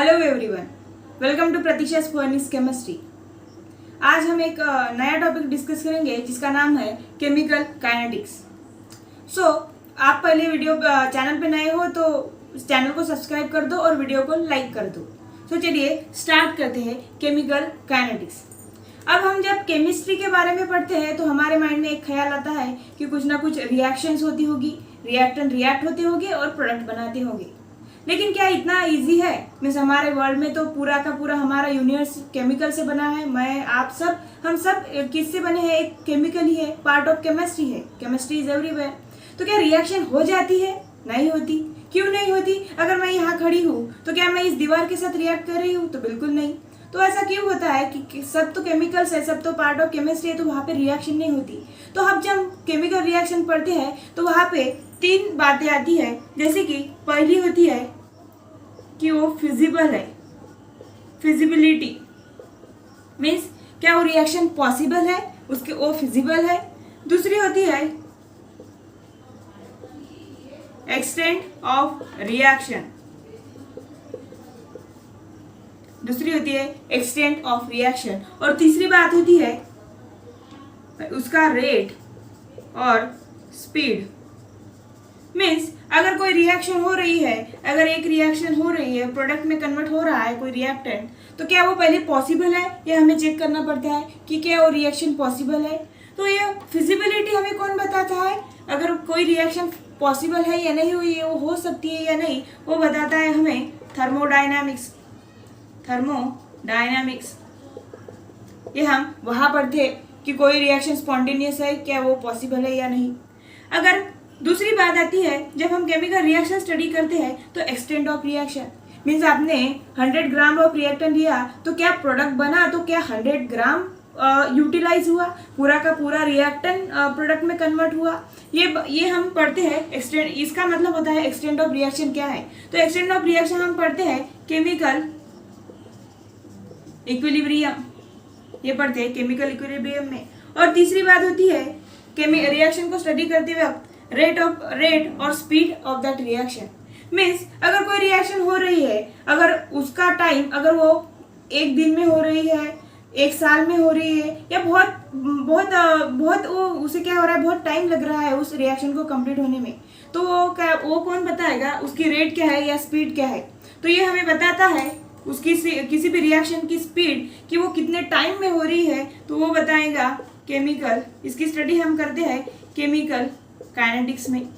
Hello everyone, welcome to प्रतीक्षा's furnace chemistry. आज हम एक नया टॉपिक डिस्कस करेंगे जिसका नाम है केमिकल काइनेटिक्स। आप पहले वीडियो चैनल पे नए हो तो चैनल को सब्सक्राइब कर दो और वीडियो को लाइक कर दो। चलिए स्टार्ट करते हैं केमिकल काइनेटिक्स। अब हम जब केमिस्ट्री के बारे में पढ़ते हैं तो हमारे माइंड में एक ख्याल आता है कि कुछ ना कुछ रिएक्शंस होती होगी, रिएक्टेंट रिएक्ट होते होंगे और प्रोडक्ट बनाते होंगे। लेकिन क्या इतना इजी है? मीन्स हमारे वर्ल्ड में तो पूरा का पूरा हमारा यूनिवर्स केमिकल से बना है। हम सब किससे बने हैं? एक केमिकल ही है, पार्ट ऑफ केमिस्ट्री है। Chemistry is everywhere. तो क्या रिएक्शन हो जाती है? नहीं होती। क्यों नहीं होती? अगर मैं यहाँ खड़ी हूँ तो क्या मैं इस दीवार के साथ रिएक्ट कर रही हूँ? तो बिल्कुल नहीं। तो ऐसा क्यों होता है कि सब तो केमिकल्स है, सब तो पार्ट ऑफ केमिस्ट्री है, तो वहाँ पे रिएक्शन नहीं होती। तो हम जब केमिकल रिएक्शन पढ़ते हैं तो वहाँ पे तीन बातें आती है। जैसे कि पहली होती है कि वो फिजिबल है, फिजिबिलिटी मीन्स क्या वो रिएक्शन पॉसिबल है, उसके वो फिजिबल है। दूसरी होती है एक्सटेंट ऑफ रिएक्शन, और तीसरी बात होती है उसका रेट और स्पीड। मीन्स अगर कोई रिएक्शन हो रही है, अगर एक रिएक्शन हो रही है, प्रोडक्ट में कन्वर्ट हो रहा है कोई रिएक्टेंट, तो क्या वो पहले पॉसिबल है या हमें चेक करना पड़ता है कि क्या वो रिएक्शन पॉसिबल है। तो ये फिजिबिलिटी हमें कौन बताता है? अगर कोई रिएक्शन पॉसिबल है या नहीं हुई है, वो हो सकती है या नहीं, वो बताता है हमें थर्मोडायनामिक्स। ये हम वहाँ पढ़ते कि कोई रिएक्शन स्पॉन्टेनियस है, क्या वो पॉसिबल है या नहीं। अगर दूसरी बात आती है जब हम केमिकल रिएक्शन स्टडी करते हैं तो एक्सटेंट ऑफ रिएक्शन मीन्स आपने 100 ग्राम ऑफ रिएक्टेंट लिया तो क्या प्रोडक्ट बना, तो क्या 100 ग्राम यूटिलाइज हुआ, पूरा का पूरा रिएक्टेंट प्रोडक्ट में कन्वर्ट हुआ। ये हम पढ़ते हैं एक्सटेंट। इसका मतलब होता है एक्सटेंट ऑफ रिएक्शन क्या है। तो एक्सटेंट ऑफ रिएक्शन हम पढ़ते हैं केमिकल इक्विलिब्रियम, ये पढ़ते हैं केमिकल इक्विलिब्रियम में। और तीसरी बात होती है रिएक्शन को स्टडी करते वक्त रेट और speed of that reaction. Means अगर कोई रिएक्शन हो रही है, अगर उसका टाइम, अगर वो एक दिन में हो रही है, एक साल में हो रही है, या बहुत वो उसे क्या हो रहा है, बहुत टाइम लग रहा है उस रिएक्शन को कंप्लीट होने में, तो वो कौन बताएगा उसकी रेट क्या है या स्पीड क्या है। तो ये हमें बताता है उसकी किसी भी रिएक्शन की स्पीड कि वो कितने टाइम में हो रही है, तो वो बताएगा केमिकल। इसकी स्टडी हम करते हैं केमिकल काइनेटिक्स में।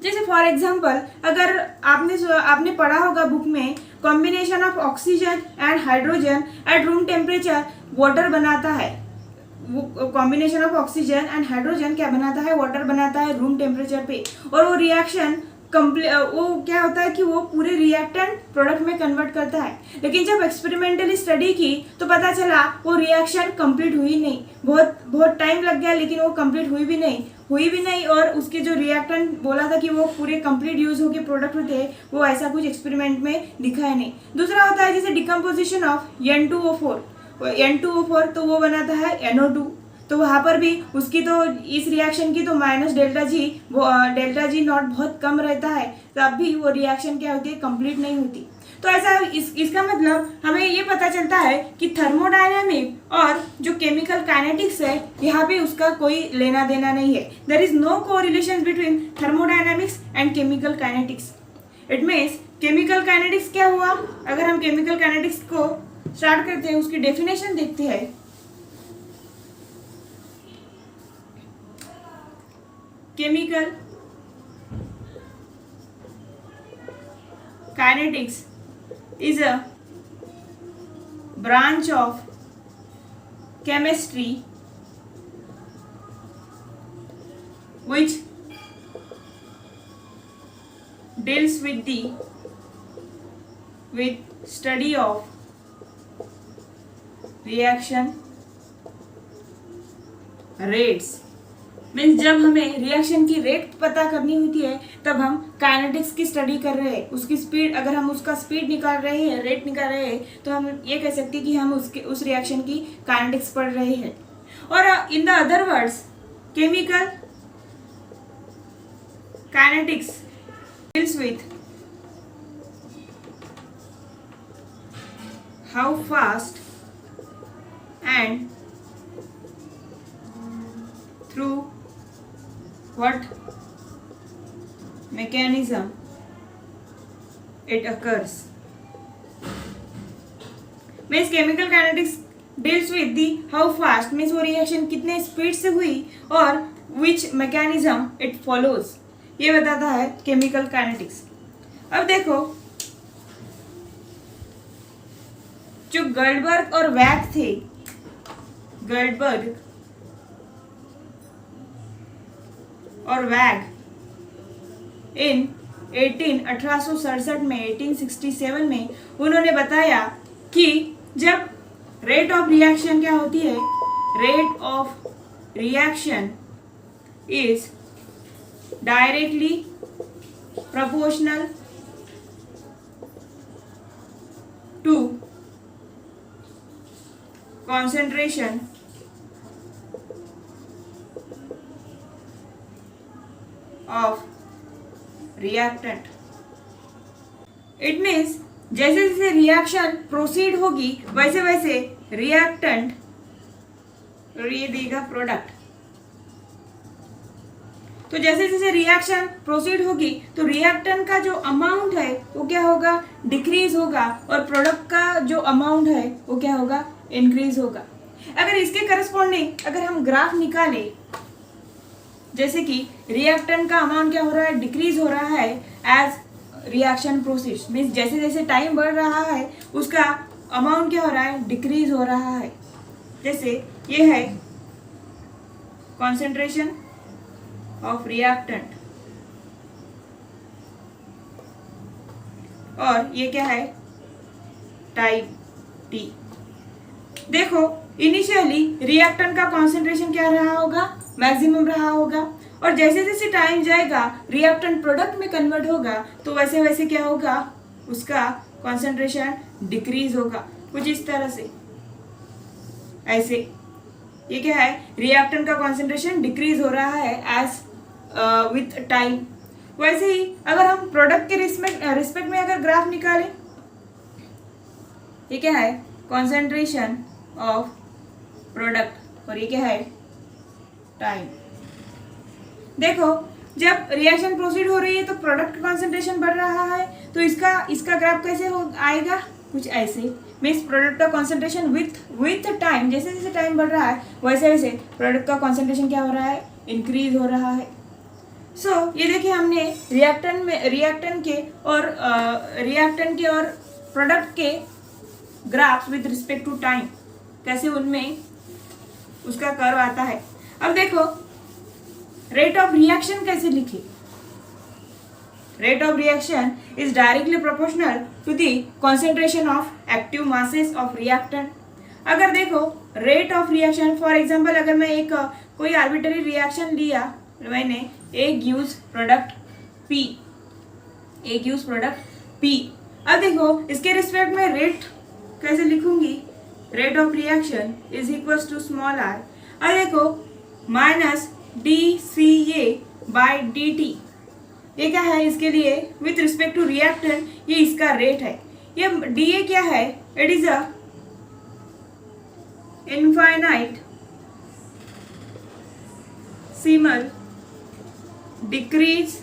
जैसे फॉर एग्जांपल अगर आपने पढ़ा होगा बुक में, combination of oxygen and hydrogen at room temperature water बनाता है। वो combination of oxygen and hydrogen क्या बनाता है? वाटर बनाता है रूम टेम्परेचर पे। और वो रिएक्शन वो क्या होता है कि वो पूरे रिएक्टेंट प्रोडक्ट में कन्वर्ट करता है। लेकिन जब एक्सपेरिमेंटली स्टडी की तो पता चला वो रिएक्शन कंप्लीट हुई नहीं, बहुत टाइम लग गया, लेकिन वो कंप्लीट हुई भी नहीं। और उसके जो रिएक्टेंट बोला था कि वो पूरे कंप्लीट यूज होके प्रोडक्ट होते हैं, वो ऐसा कुछ एक्सपेरिमेंट में दिखा है नहीं। दूसरा होता है जैसे डिकम्पोजिशन ऑफ N2O4, तो वो बनाता है NO2। तो वहाँ पर भी उसकी तो इस रिएक्शन की तो माइनस डेल्टा जी नॉट बहुत कम रहता है, तब भी वो रिएक्शन क्या होती है, कंप्लीट नहीं होती। तो ऐसा इसका मतलब हमें ये पता चलता है कि थर्मोडायनामिक और जो केमिकल काइनेटिक्स है, यहाँ पे उसका कोई लेना देना नहीं है। There is no correlation between thermodynamics and chemical kinetics. It means chemical kinetics क्या हुआ? अगर हम केमिकल काइनेटिक्स को स्टार्ट करते हैं, उसकी डेफिनेशन देखते हैं। Chemical kinetics is a branch of chemistry which deals with study of reaction rates। Means जब हमें रिएक्शन की रेट पता करनी होती है तब हम काइनेटिक्स की स्टडी कर रहे हैं। उसकी स्पीड, अगर हम उसका स्पीड निकाल रहे हैं, रेट निकाल रहे हैं, तो हम ये कह सकते हैं कि हम उस रिएक्शन की काइनेटिक्स पढ़ रहे हैं। और in the other words chemical kinetics deals with how fast and through what mechanism it occurs. Means chemical kinetics deals with the how fast means वो रिएक्शन कितने स्पीड से हुई और which mechanism it follows, ये बताता है chemical kinetics. अब देखो जो गॉल्डबर्ग और वैग थे, गॉल्डबर्ग और वैग इन 1867 में 1867 में उन्होंने बताया कि जब रेट ऑफ रिएक्शन क्या होती है, rate of reaction is directly proportional to concentration of reactant. It means जैसे जैसे रिएक्शन प्रोसीड होगी वैसे वैसे रिएक्टेंट ये देगा प्रोडक्ट. तो जैसे जैसे रिएक्शन प्रोसीड होगी तो रिएक्टेंट का जो अमाउंट है वो क्या होगा, डिक्रीज होगा, और प्रोडक्ट का जो अमाउंट है वो क्या होगा, इंक्रीज होगा. अगर इसके करस्पॉन्डिंग अगर हम ग्राफ निकालें, जैसे कि रिएक्टेंट का अमाउंट क्या हो रहा है, डिक्रीज हो रहा है एज रिएक्शन प्रोसीड्स, मीन्स जैसे जैसे टाइम बढ़ रहा है उसका अमाउंट क्या हो रहा है, डिक्रीज हो रहा है. जैसे ये है कॉन्सेंट्रेशन ऑफ रिएक्टेंट और ये क्या है, टाइम टी. देखो इनिशियली रिएक्टेंट का कॉन्सेंट्रेशन क्या रहा होगा, मैक्सिमम रहा होगा, और जैसे जैसे टाइम जाएगा रिएक्टेंट प्रोडक्ट में कन्वर्ट होगा तो वैसे वैसे क्या होगा, उसका कॉन्सेंट्रेशन डिक्रीज होगा. कुछ इस तरह से ऐसे ये क्या है, रिएक्टेंट का कॉन्सेंट्रेशन डिक्रीज हो रहा है एज विथ टाइम. वैसे ही अगर हम प्रोडक्ट के रिस्पेक्ट में अगर ग्राफ निकालें, ये क्या है, कॉन्सेंट्रेशन ऑफ प्रोडक्ट और ये क्या है, टाइम. देखो जब रिएक्शन प्रोसीड हो रही है तो प्रोडक्ट कॉन्सेंट्रेशन बढ़ रहा है, तो इसका ग्राफ कैसे आएगा, कुछ ऐसे. मीन्स प्रोडक्ट का कॉन्सेंट्रेशन विथ टाइम, जैसे जैसे टाइम बढ़ रहा है वैसे वैसे प्रोडक्ट का कॉन्सेंट्रेशन क्या हो रहा है, इंक्रीज हो रहा है. सो ये देखिए हमने रिएक्टेंट के और प्रोडक्ट के graph with respect to time कैसे उनमें उसका कर्व आता है. अब देखो रेट ऑफ रिएक्शन कैसे लिखे. Rate of reaction is directly proportional to the concentration of active masses of reactant. अगर देखो rate of reaction, for example अगर मैं एक कोई आर्बिट्ररी रिएक्शन लिया, मैंने A gives product P, A gives product P. अब देखो इसके रिस्पेक्ट में रेट कैसे लिखूंगी, rate of reaction is equals to small r. अब देखो माइनस dCA बाय dt, ये क्या है, इसके लिए विथ रिस्पेक्ट टू रिएक्टेंट ये इसका रेट है. ये dA क्या है, इट इज अ इनफाइनाइट सिमल decrease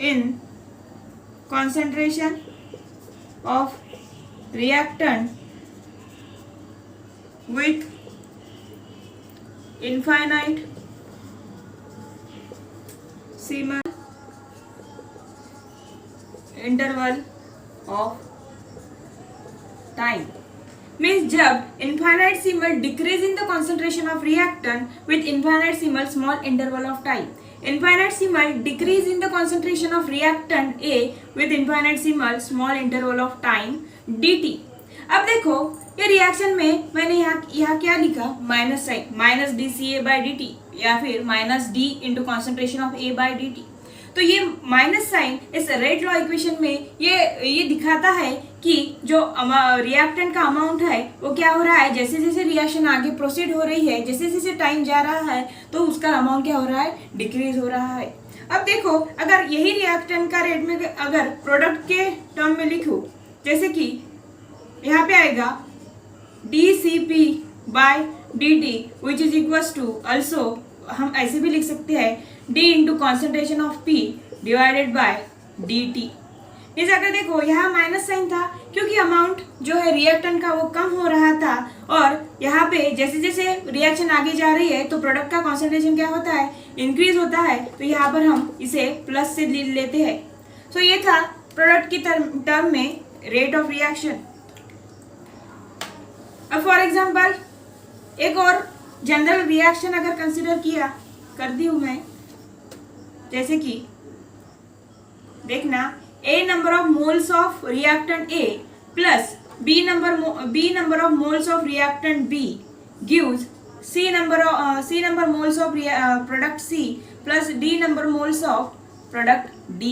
in concentration of reactant with infinite Siemens interval of time. Means जब infinite Siemens decrease in the concentration of reactant with infinite Siemens small interval of time. Infinitesimal decrease in the concentration of reactant A with infinitesimal small interval of time dt. अब देखो ये reaction में मैंने यहाँ क्या लिखा, minus sign, minus D C A by D T या फिर minus D into concentration of A by D T. तो ये माइनस साइन इस रेट लॉ इक्वेशन में ये दिखाता है कि जो रिएक्टेंट का अमाउंट है वो क्या हो रहा है, जैसे जैसे रिएक्शन आगे प्रोसीड हो रही है, जैसे जैसे टाइम जा रहा है तो उसका अमाउंट क्या हो रहा है, डिक्रीज हो रहा है. अब देखो अगर यही रिएक्टेंट का रेट में अगर प्रोडक्ट के टर्म में लिखूं, जैसे कि यहाँ पे आएगा dCp by dt which is equals to, also हम ऐसे भी लिख सकते हैं d into concentration of P divided by dt। इस अगर देखो यहाँ माइनस साइन था क्योंकि अमाउंट जो है रिएक्टेंट का वो कम हो रहा था, और यहाँ पे जैसे जैसे रिएक्शन आगे जा रही है तो प्रोडक्ट का कॉन्सेंट्रेशन क्या होता है, इंक्रीज होता है, तो यहाँ पर हम इसे प्लस से लेते हैं। सो ये था प्रोडक्ट की टर्म में रेट ऑफ रिएक्शन। अब फॉर एग्जांपल एक और जनरल रिएक्शन अगर कंसिडर किया करती हूँ मैं, जैसे कि देखना A number of moles of reactant A plus B number of moles of reactant B gives C number moles of product C plus D number moles of product D।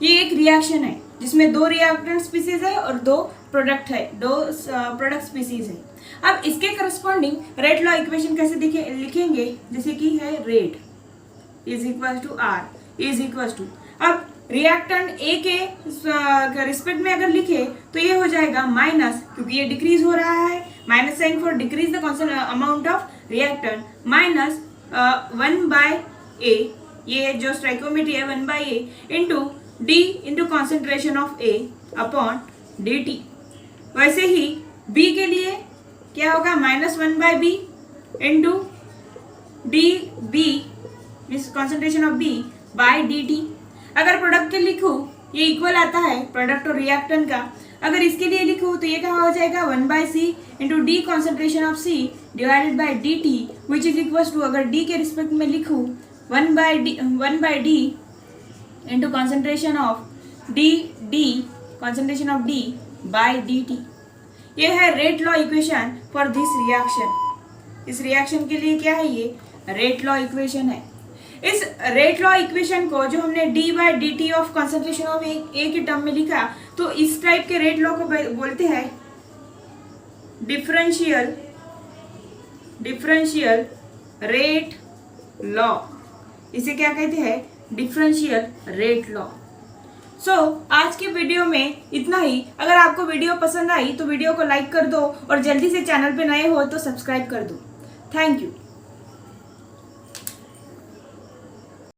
ये एक रिएक्शन है जिसमें दो रिएक्टेंट स्पीसीज है और दो product है, दो प्रोडक्ट स्पीसीज है। अब इसके करस्पॉन्डिंग रेट लॉ इक्वेशन कैसे लिखेंगे, जैसे कि है rate is equal to R is equal to, अब रिएक्टेंट ए के रिस्पेक्ट में अगर लिखे तो ये हो जाएगा माइनस, क्योंकि ये डिक्रीज हो रहा है, minus sign for decrease the constant amount of reactant, minus 1 by A, ये जो स्टोइकियोमेट्री है 1 by A into D into concentration of A upon D T. वैसे ही बी के लिए क्या होगा, minus 1 by B into D B means concentration of B by D T. अगर प्रोडक्ट के लिखूँ ये इक्वल आता है प्रोडक्ट और रिएक्टेंट का, अगर इसके लिए लिखूँ तो ये क्या हो जाएगा 1 by C into D concentration of C divided by D T which is equal to, अगर डी के रिस्पेक्ट में लिखूँ 1 by D into concentration of D concentration of D by D T. ये है rate law equation for this reaction. इस reaction के लिए क्या है, ये रेट लॉ इक्वेशन है। इस रेट लॉ इक्वेशन को जो हमने d by D T of concentration of A के टर्म में लिखा, तो इस टाइप के रेट लॉ को बोलते हैं डिफरेंशियल रेट लॉ। इसे क्या कहते हैं, डिफरेंशियल रेट लॉ। सो आज के वीडियो में इतना ही। अगर आपको वीडियो पसंद आई तो वीडियो को लाइक कर दो और जल्दी से चैनल पे नए हो तो सब्सक्राइब कर दो। Thank you.